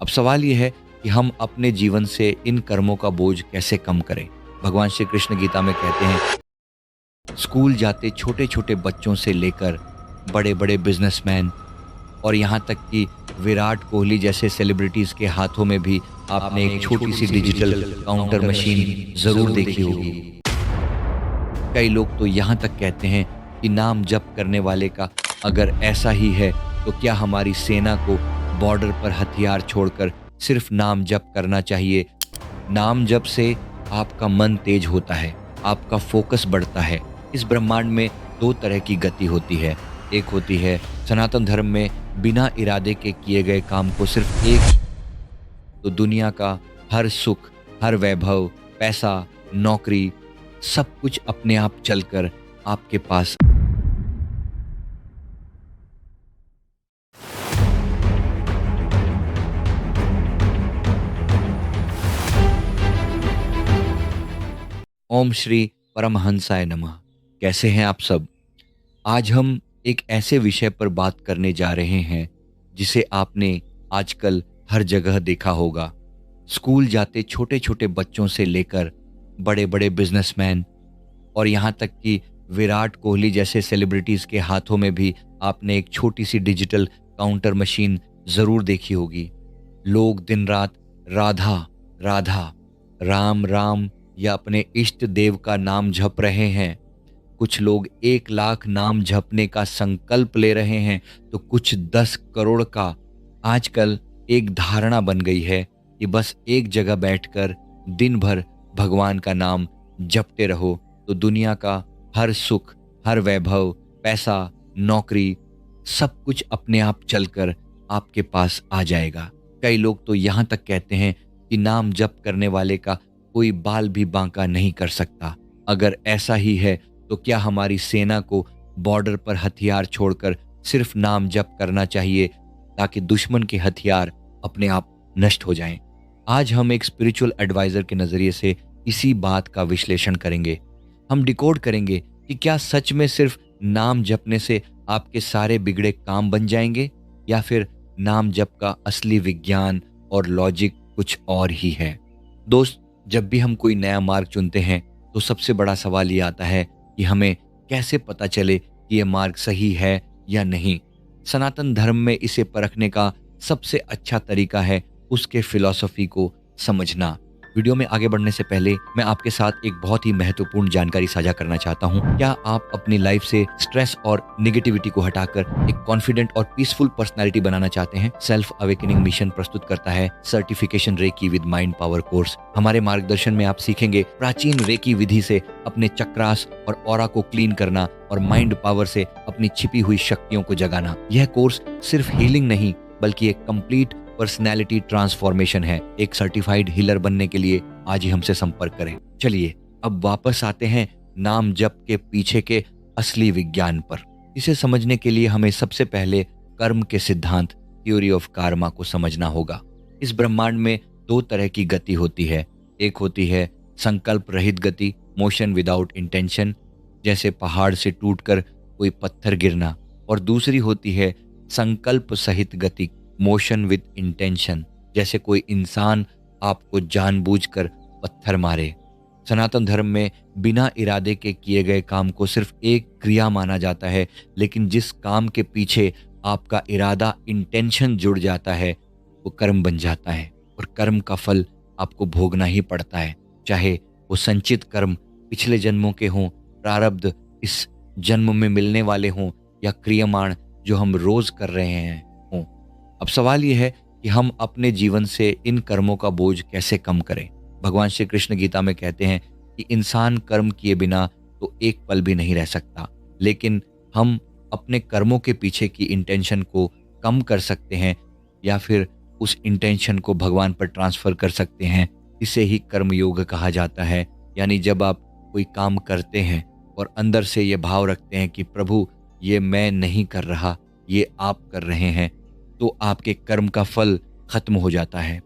अब सवाल ये है कि हम अपने जीवन से इन कर्मों का बोझ कैसे कम करें। भगवान श्री कृष्ण गीता में कहते हैं, स्कूल जाते छोटे छोटे बच्चों से लेकर बड़े बड़े बिजनेसमैन और यहाँ तक कि विराट कोहली जैसे सेलिब्रिटीज के हाथों में भी आपने एक छोटी सी डिजिटल काउंटर मशीन जरूर देखी होगी। कई लोग तो यहाँ तक कहते हैं कि नाम जप करने वाले का अगर ऐसा ही है तो क्या हमारी सेना को बॉर्डर पर हथियार छोड़कर सिर्फ नाम जप करना चाहिए। नाम जप से आपका मन तेज होता है, आपका फोकस बढ़ता है। इस ब्रह्मांड में दो तरह की गति होती है। एक होती है सनातन धर्म में बिना इरादे के किए गए काम को सिर्फ एक, तो दुनिया का हर सुख, हर वैभव, पैसा, नौकरी, सब कुछ अपने आप चलकर आपके पास। ओम श्री परमहंसाय नमः। कैसे हैं आप सब? आज हम एक ऐसे विषय पर बात करने जा रहे हैं जिसे आपने आजकल हर जगह देखा होगा। स्कूल जाते छोटे छोटे बच्चों से लेकर बड़े बड़े बिजनेसमैन और यहाँ तक कि विराट कोहली जैसे सेलिब्रिटीज के हाथों में भी आपने एक छोटी सी डिजिटल काउंटर मशीन जरूर देखी होगी। लोग दिन रात राधा राधा, राम राम या अपने इष्ट देव का नाम जप रहे हैं। कुछ लोग 1 लाख नाम जपने का संकल्प ले रहे हैं तो कुछ 10 करोड़ का। आजकल एक धारणा बन गई है कि बस एक जगह बैठकर दिन भर भगवान का नाम जपते रहो तो दुनिया का हर सुख, हर वैभव, पैसा, नौकरी, सब कुछ अपने आप चलकर आपके पास आ जाएगा। कई लोग तो यहाँ तक कहते हैं कि नाम जप करने वाले का कोई बाल भी बांका नहीं कर सकता। अगर ऐसा ही है तो क्या हमारी सेना को बॉर्डर पर हथियार छोड़कर सिर्फ नाम जप करना चाहिए ताकि दुश्मन के हथियार अपने आप नष्ट हो जाएं। आज हम एक स्पिरिचुअल एडवाइजर के नजरिए से इसी बात का विश्लेषण करेंगे। हम डिकोड करेंगे कि क्या सच में सिर्फ नाम जपने से आपके सारे बिगड़े काम बन जाएंगे या फिर नाम जप का असली विज्ञान और लॉजिक कुछ और ही है। दोस्त, जब भी हम कोई नया मार्ग चुनते हैं तो सबसे बड़ा सवाल ये आता है कि हमें कैसे पता चले कि ये मार्ग सही है या नहीं। सनातन धर्म में इसे परखने का सबसे अच्छा तरीका है उसके फिलॉसफी को समझना। वीडियो में आगे बढ़ने से पहले मैं आपके साथ एक बहुत ही महत्वपूर्ण जानकारी साझा करना चाहता हूं। क्या आप अपनी लाइफ से स्ट्रेस और निगेटिविटी को हटाकर एक कॉन्फिडेंट और पीसफुल पर्सनालिटी बनाना चाहते हैं? सेल्फ अवेकनिंग मिशन प्रस्तुत करता है certification reiki with mind power course. हमारे मार्गदर्शन में आप सीखेंगे प्राचीन रेकी विधि से अपने चक्रास और ऑरा को क्लीन करना और माइंड पावर से अपनी छिपी हुई शक्तियों को जगाना। यह कोर्स सिर्फ हीलिंग नहीं बल्कि एक कंप्लीट पर्सनैलिटी ट्रांसफॉर्मेशन है। एक सर्टिफाइड हीलर बनने के लिए आज ही हमसे संपर्क करें। चलिए अब वापस आते हैं नाम जप के पीछे के असली विज्ञान पर। इसे समझने के लिए हमें सबसे पहले कर्म के सिद्धांत, थ्योरी ऑफ कार्मा को समझना होगा। इस ब्रह्मांड में दो तरह की गति होती है। एक होती है संकल्प रहित गति, मोशन विदाउट इंटेंशन, जैसे पहाड़ से टूटकर कोई पत्थर गिरना, और दूसरी होती है संकल्प सहित गति, मोशन विद इंटेंशन, जैसे कोई इंसान आपको जानबूझकर पत्थर मारे। सनातन धर्म में बिना इरादे के किए गए काम को सिर्फ एक क्रिया माना जाता है, लेकिन जिस काम के पीछे आपका इरादा, इंटेंशन जुड़ जाता है वो कर्म बन जाता है और कर्म का फल आपको भोगना ही पड़ता है। चाहे वो संचित कर्म पिछले जन्मों के हों, प्रारब्ध इस जन्म में मिलने वाले हों, या क्रियमाण जो हम रोज कर रहे हैं हों। अब सवाल ये है कि हम अपने जीवन से इन कर्मों का बोझ कैसे कम करें। भगवान श्री कृष्ण गीता में कहते हैं कि इंसान कर्म किए बिना तो एक पल भी नहीं रह सकता, लेकिन हम अपने कर्मों के पीछे की इंटेंशन को कम कर सकते हैं या फिर उस इंटेंशन को भगवान पर ट्रांसफर कर सकते हैं। इसे ही कर्म योग कहा जाता है। यानी जब आप कोई काम करते हैं और अंदर से ये भाव रखते हैं कि प्रभु ये मैं नहीं कर रहा, ये आप कर रहे हैं, तो आपके कर्म का फल खत्म हो जाता है।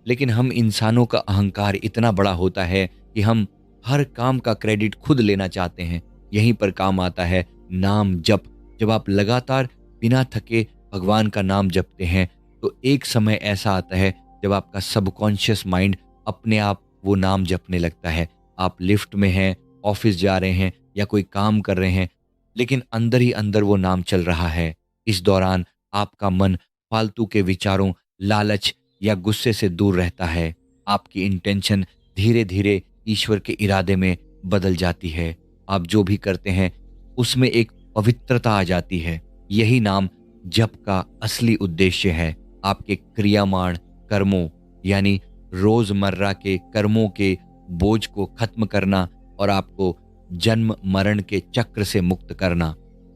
लेकिन हम इंसानों का अहंकार इतना बड़ा होता है कि हम हर काम का क्रेडिट खुद लेना चाहते हैं। यहीं पर काम आता है नाम जप। जब आप लगातार बिना थके भगवान का नाम जपते हैं तो एक समय ऐसा आता है जब आपका सबकॉन्शियस माइंड अपने आप वो नाम जपने लगता है। आप लिफ्ट में हैं, ऑफिस जा रहे हैं या कोई काम कर रहे हैं, लेकिन अंदर ही अंदर वो नाम चल रहा है। इस दौरान आपका मन फालतू के विचारों, लालच या गुस्से से दूर रहता है। आपकी इंटेंशन धीरे धीरे ईश्वर के इरादे में बदल जाती है। आप जो भी करते हैं उसमें एक पवित्रता आ जाती है। यही नाम जप का असली उद्देश्य है। आपके क्रियामाण कर्मों यानी रोजमर्रा के कर्मों के बोझ को खत्म करना और आपको जन्म मरण के चक्र से मुक्त करना।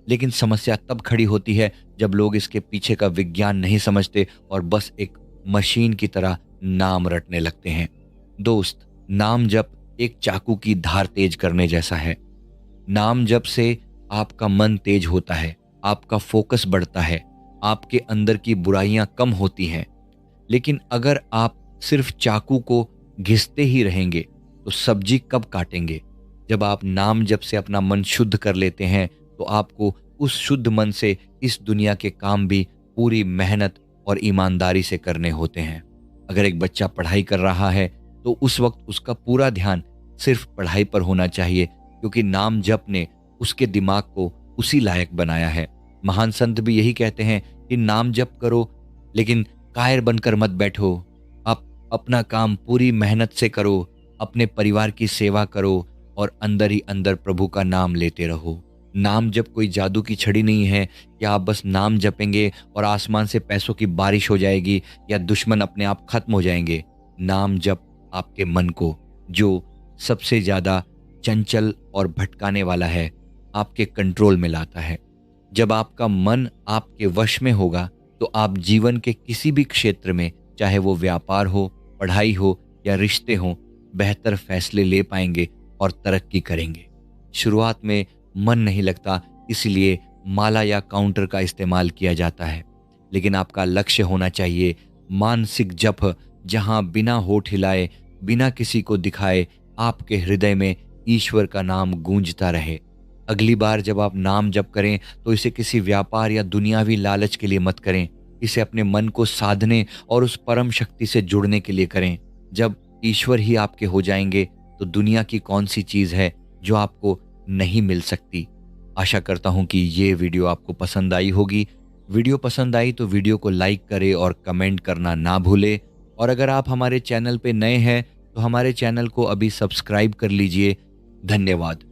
लेकिन समस्या तब खड़ी होती है जब लोग इसके पीछे का विज्ञान नहीं समझते और बस एक मशीन की तरह नाम रटने लगते हैं। दोस्त, नाम जप एक चाकू की धार तेज करने जैसा है। नाम जप से आपका मन तेज होता है, आपका फोकस बढ़ता है, आपके अंदर की बुराइयां कम होती हैं। लेकिन अगर आप सिर्फ चाकू को घिसते ही रहेंगे तो सब्जी कब काटेंगे? जब आप नाम जप से अपना मन शुद्ध कर लेते हैं तो आपको उस शुद्ध मन से इस दुनिया के काम भी पूरी मेहनत और ईमानदारी से करने होते हैं। अगर एक बच्चा पढ़ाई कर रहा है तो उस वक्त उसका पूरा ध्यान सिर्फ पढ़ाई पर होना चाहिए, क्योंकि नाम जप ने उसके दिमाग को उसी लायक बनाया है। महान संत भी यही कहते हैं कि नाम जप करो, लेकिन कायर बनकर मत बैठो। आप अपना काम पूरी मेहनत से करो, अपने परिवार की सेवा करो और अंदर ही अंदर प्रभु का नाम लेते रहो। नाम जप कोई जादू की छड़ी नहीं है कि आप बस नाम जपेंगे और आसमान से पैसों की बारिश हो जाएगी या दुश्मन अपने आप खत्म हो जाएंगे। नाम जप आपके मन को, जो सबसे ज्यादा चंचल और भटकाने वाला है, आपके कंट्रोल में लाता है। जब आपका मन आपके वश में होगा तो आप जीवन के किसी भी क्षेत्र में, चाहे वो व्यापार हो, पढ़ाई हो या रिश्ते हो, बेहतर फैसले ले पाएंगे और तरक्की करेंगे। शुरुआत में मन नहीं लगता, इसलिए माला या काउंटर का इस्तेमाल किया जाता है। लेकिन आपका लक्ष्य होना चाहिए मानसिक जप, जहां बिना होठ हिलाए, बिना किसी को दिखाए आपके हृदय में ईश्वर का नाम गूंजता रहे। अगली बार जब आप नाम जप करें तो इसे किसी व्यापार या दुनियावी लालच के लिए मत करें। इसे अपने मन को साधने और उस परम शक्ति से जुड़ने के लिए करें। जब ईश्वर ही आपके हो जाएंगे तो दुनिया की कौन सी चीज़ है जो आपको नहीं मिल सकती। आशा करता हूं कि ये वीडियो आपको पसंद आई होगी। वीडियो पसंद आई तो वीडियो को लाइक करें और कमेंट करना ना भूलें। और अगर आप हमारे चैनल पे नए हैं तो हमारे चैनल को अभी सब्सक्राइब कर लीजिए। धन्यवाद।